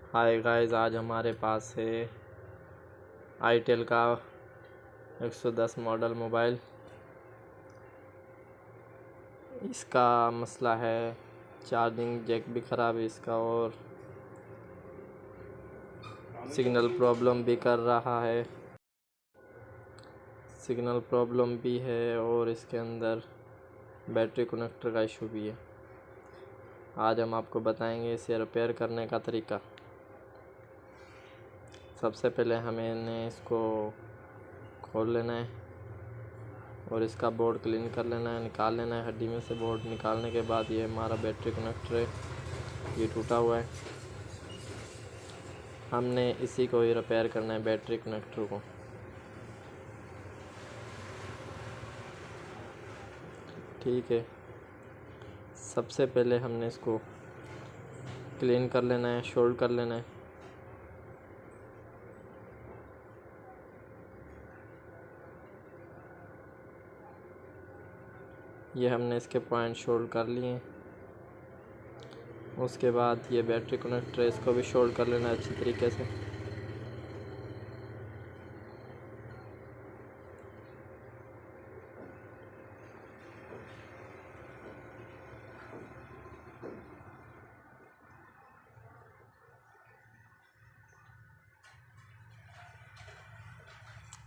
Hi guys, आज हमारे पास है आईटेल का 110 मॉडल मोबाइल। इसका मसला है चार्जिंग जैक भी ख़राब है इसका, और सिग्नल प्रॉब्लम भी कर रहा है। सिग्नल प्रॉब्लम भी है और इसके अंदर बैटरी कनेक्टर का इशू भी है। आज हम आपको बताएंगे इसे रिपेयर करने का तरीका। सबसे पहले हमें इसको खोल लेना है और इसका बोर्ड क्लीन कर लेना है, निकाल लेना है हड्डी में से। बोर्ड निकालने के बाद ये हमारा बैटरी कनेक्टर है, ये टूटा हुआ है। हमने इसी को ही रिपेयर करना है, बैटरी कनेक्टर को। ठीक है, सबसे पहले हमने इसको क्लीन कर लेना है, सोल्ड कर लेना है। ये हमने इसके पॉइंट सोल्ड कर लिए हैं। उसके बाद ये बैटरी कनेक्टर है, इसको भी सोल्ड कर लेना है अच्छी तरीके से।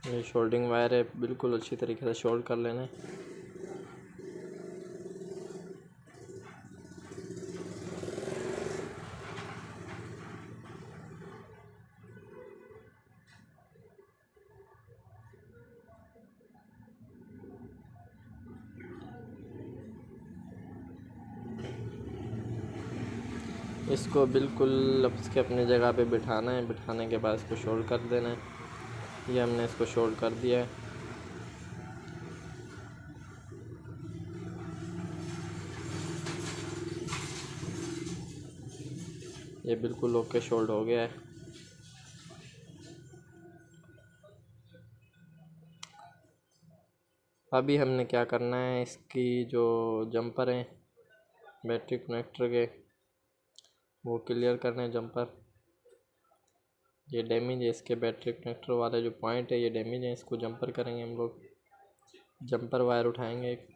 ये शोल्डिंग वायर है, बिल्कुल अच्छी तरीके से सोल्ड कर लेना है। इसको बिल्कुल इसके अपनी जगह पे बिठाना है। बिठाने के बाद इसको सोल्ड कर देना है। ये हमने इसको सोल्ड कर दिया है। ये बिल्कुल ओके सोल्ड हो गया है। अभी हमने क्या करना है, इसकी जो जंपर हैं बैटरी कनेक्टर के, वो क्लियर करने हैं जंपर। ये डैमेज है, इसके बैटरी कनेक्टर वाले जो पॉइंट है ये डैमेज है। इसको जंपर करेंगे हम लोग। जंपर वायर उठाएंगे एक,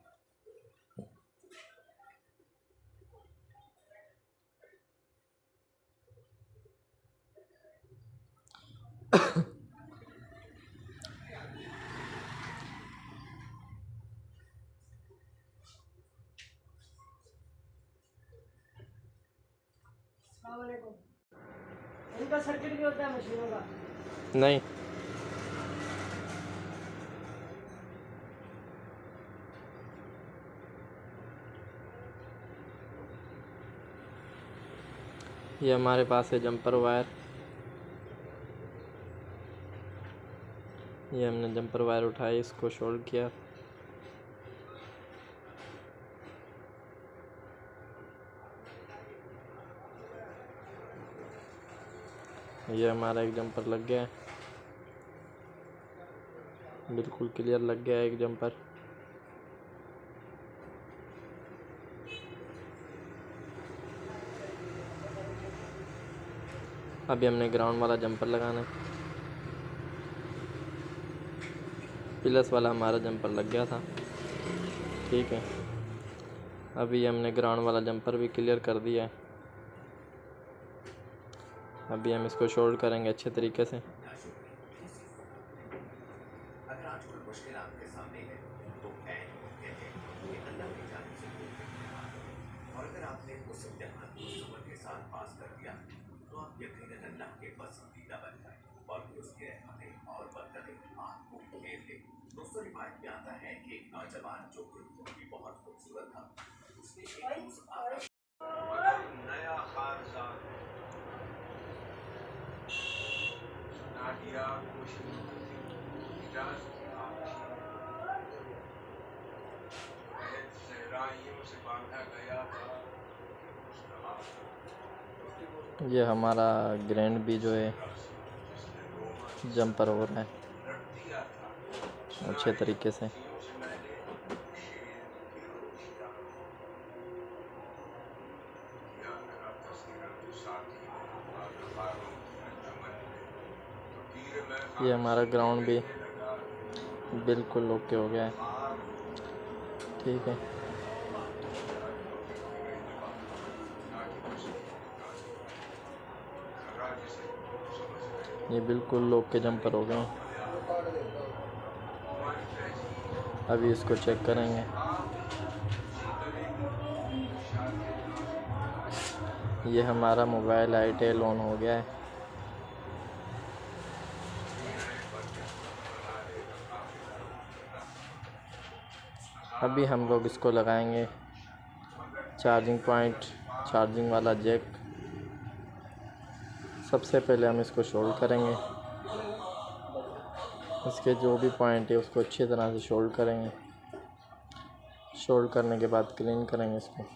इनका सर्किट भी होता है मशीनों का? नहीं, ये हमारे पास है जंपर वायर। ये हमने जंपर वायर उठाई, इसको सोल्ड किया। ये हमारा एक जंपर लग गया है, बिल्कुल क्लियर लग गया है एक जंपर। अभी हमने ग्राउंड वाला जंपर लगाना है। प्लस वाला हमारा जंपर लग गया था। ठीक है, अभी हमने ग्राउंड वाला जंपर भी क्लियर कर दिया है। अभी हम इसको सोल्ड करेंगे अच्छे तरीके से। अगर आज कोई मुश्किल आपके सामने है तो कहते हैं कि अल्लाह की जानिब से कोई इम्तिहान है। और अगर आपने उस इम्तिहान को सब्र के साथ पास कर दिया तो आप यकीनन अल्लाह के पसंदीदा बन जाए और फिर उसकी रहमतें और बरकतें आपको घेर ले। दोस्तों, रिवायत में आता है कि एक नौजवान जो कि बहुत खूबसूरत था, उसने एक रोज नया खारजान नादिया को शुरू से बांधा गया था। ये हमारा ग्रैंड भी जो है जंपर हो रहा है अच्छे तरीके से। ये हमारा ग्राउंड भी बिल्कुल ओके हो गया है। ठीक है, ये बिल्कुल ओके जंपर हो गए हैं। अभी इसको चेक करेंगे। ये हमारा मोबाइल आईटेल ऑन हो गया है। अभी हम लोग इसको लगाएंगे चार्जिंग पॉइंट, चार्जिंग वाला जैक। सबसे पहले हम इसको शोल्ड करेंगे। इसके जो भी पॉइंट है उसको अच्छी तरह से शोल्ड करेंगे। शोल्ड करने के बाद क्लीन करेंगे इसको।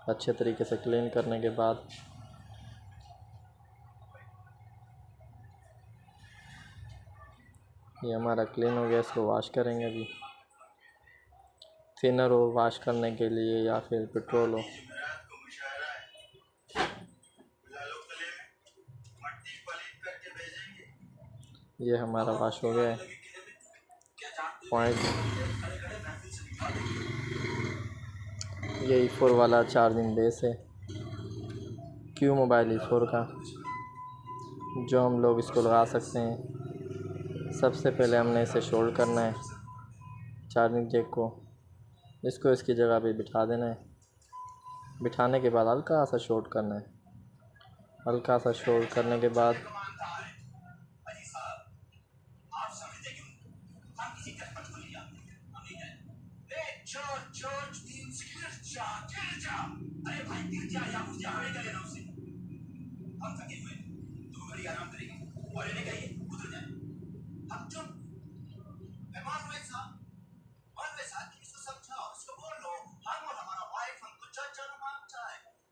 अच्छे तरीके से क्लीन करने के बाद ये हमारा क्लीन हो गया। इसको वॉश करेंगे। अभी थिनर हो वॉश करने के लिए या फिर पेट्रोल हो। ये हमारा वॉश हो गया है। पॉइंट ये E4 वाला चार्जिंग बेस है, क्यू मोबाइल E4 का, जो हम लोग इसको लगा सकते हैं। सबसे पहले हमने इसे शोल्ड करना है चार्जिंग जैक को। इसको इसकी जगह पे बिठा देना है। बिठाने के बाद हल्का सा शॉर्ट करना है। हल्का सा शोल्ड करने के बाद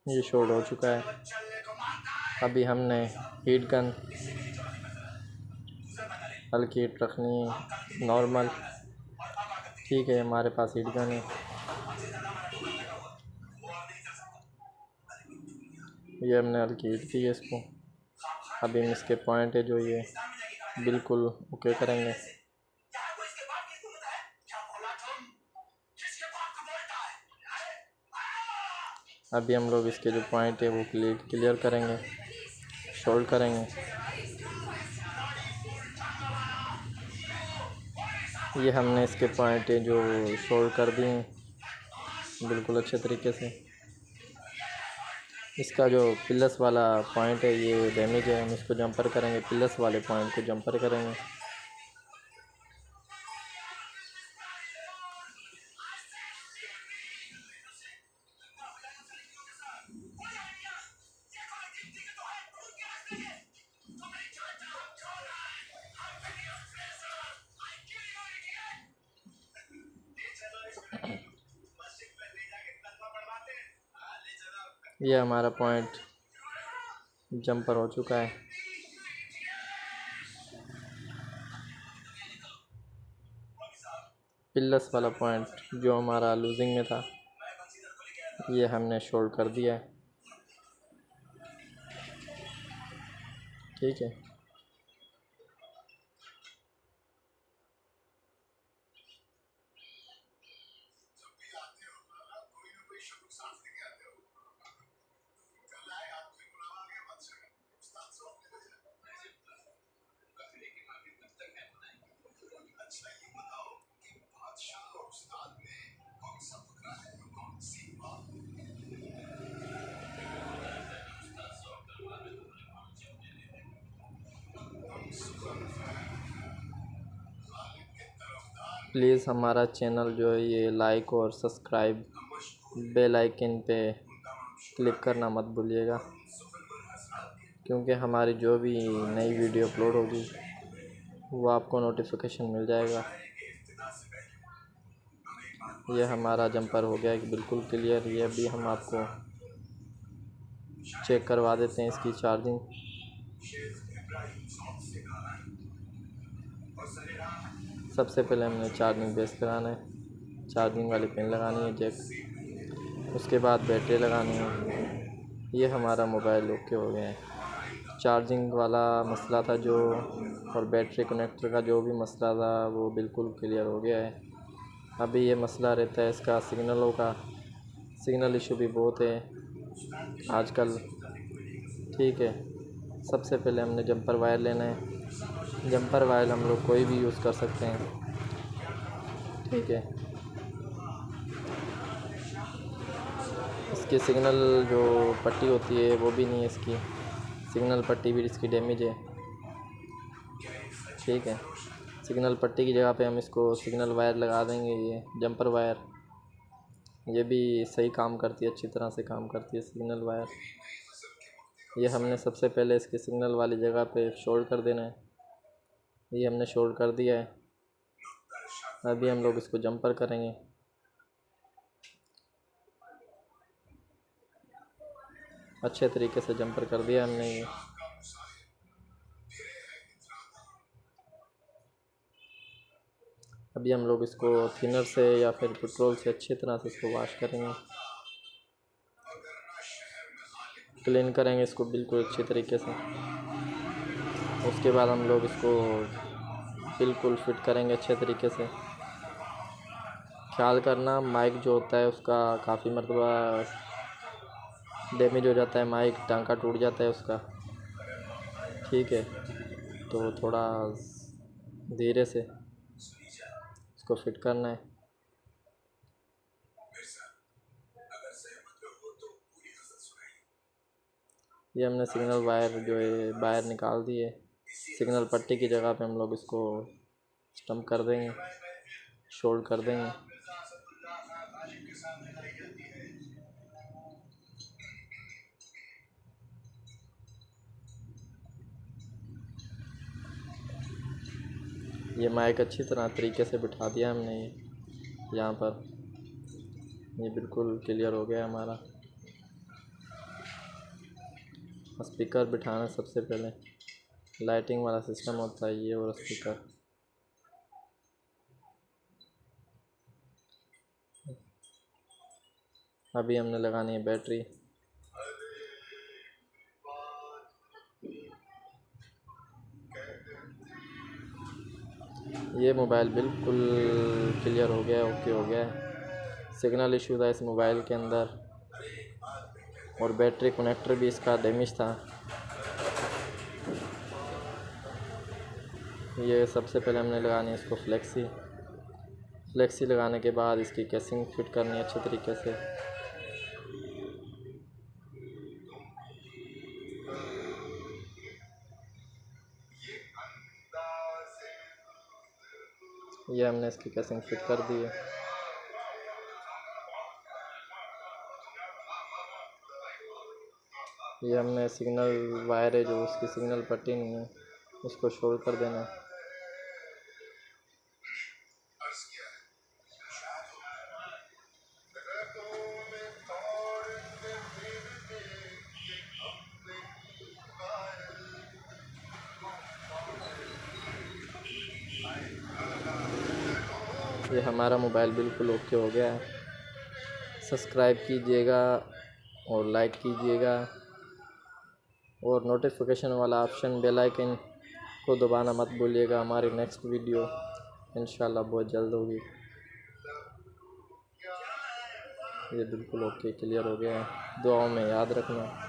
ये शोल्ड हो चुका है। अभी हमने हीट गन हल्की हीट रखनी है, नॉर्मल। ठीक है, हमारे पास हीट गन है। ये हमने हल्की हीट की है इसको। अभी हम इसके पॉइंट है जो ये बिल्कुल ओके करेंगे। अभी हम लोग इसके जो पॉइंट है वो क्लियर करेंगे, शोल्ड करेंगे। ये हमने इसके पॉइंट है जो शोल्ड कर दिए हैं बिल्कुल अच्छे तरीके से। इसका जो प्लस वाला पॉइंट है ये डैमेज है, हम इसको जंपर करेंगे। प्लस वाले पॉइंट को जंपर करेंगे। ये हमारा पॉइंट जंपर हो चुका है। प्लस वाला पॉइंट जो हमारा लूजिंग में था ये हमने शोल्ड कर दिया है। ठीक है, प्लीज़ हमारा चैनल जो है ये लाइक और सब्सक्राइब, बेल आइकन पे क्लिक करना मत भूलिएगा, क्योंकि हमारी जो भी नई वीडियो अपलोड होगी वो आपको नोटिफिकेशन मिल जाएगा। ये हमारा जंपर हो गया है बिल्कुल क्लियर। ये अभी हम आपको चेक करवा देते हैं इसकी चार्जिंग। सबसे पहले हमने चार्जिंग बेस लगाना है, चार्जिंग वाली पिन लगानी है जैक, उसके बाद बैटरी लगानी है। ये हमारा मोबाइल ओके हो गया है। चार्जिंग वाला मसला था जो, और बैटरी कनेक्टर का जो भी मसला था वो बिल्कुल क्लियर हो गया है। अभी ये मसला रहता है इसका सिग्नलों का, सिग्नल इशू भी बहुत है आजकल। ठीक है, सबसे पहले हमने जंपर वायर लेना है। जंपर वायर हम लोग कोई भी यूज़ कर सकते हैं। ठीक है, इसकी सिग्नल जो पट्टी होती है वो भी नहीं है, इसकी सिग्नल पट्टी भी इसकी डैमेज है। ठीक है, सिग्नल पट्टी की जगह पे हम इसको सिग्नल वायर लगा देंगे। ये जंपर वायर, ये भी सही काम करती है, अच्छी तरह से काम करती है सिग्नल वायर। ये हमने सबसे पहले इसके सिग्नल वाली जगह पे शॉर्ट कर देना है। ये हमने शॉर्ट कर दिया है। अभी हम लोग इसको जंपर करेंगे। अच्छे तरीके से जंपर कर दिया हमने ये। अभी हम लोग इसको थिनर से या फिर पेट्रोल से अच्छी तरह से इसको वॉश करेंगे, क्लीन करेंगे इसको बिल्कुल अच्छी तरीके से। उसके बाद हम लोग इसको बिल्कुल फिट करेंगे अच्छे तरीके से। ख्याल करना, माइक जो होता है उसका काफ़ी मरतबा डैमेज हो जाता है, माइक टांका टूट जाता है उसका। ठीक है, तो थोड़ा धीरे से इसको फिट करना है। ये हमने सिग्नल वायर जो है बाहर निकाल दी है। सिग्नल पट्टी की जगह पे हम लोग इसको स्टम्प कर देंगे, शोल्ड कर देंगे। ये माइक अच्छी तरह तरीके से बिठा दिया हमने ये यहाँ पर। ये बिल्कुल क्लियर हो गया हमारा। स्पीकर बिठाना सबसे पहले, लाइटिंग वाला सिस्टम होता है ये, और स्पीकर। अभी हमने लगानी है बैटरी। ये मोबाइल बिल्कुल क्लियर हो गया है, ओके हो गया है। सिग्नल इशू था इस मोबाइल के अंदर, और बैटरी कनेक्टर भी इसका डैमेज था। ये सबसे पहले हमने लगानी है इसको फ्लेक्सी लगाने के बाद इसकी केसिंग फिट करनी है अच्छे तरीके से। ये हमने इसकी केसिंग फिट कर दी है। ये हमने सिग्नल वायर है जो उसकी सिग्नल पट्टी नहीं है, उसको शोल्ड कर देना है। ये हमारा मोबाइल बिल्कुल ओके हो गया है। सब्सक्राइब कीजिएगा और लाइक कीजिएगा, और नोटिफिकेशन वाला ऑप्शन बेल आइकन को दबाना मत भूलिएगा। हमारी नेक्स्ट वीडियो इंशाल्लाह बहुत जल्द होगी। ये बिल्कुल ओके क्लियर हो गया है, दुआओं में याद रखना।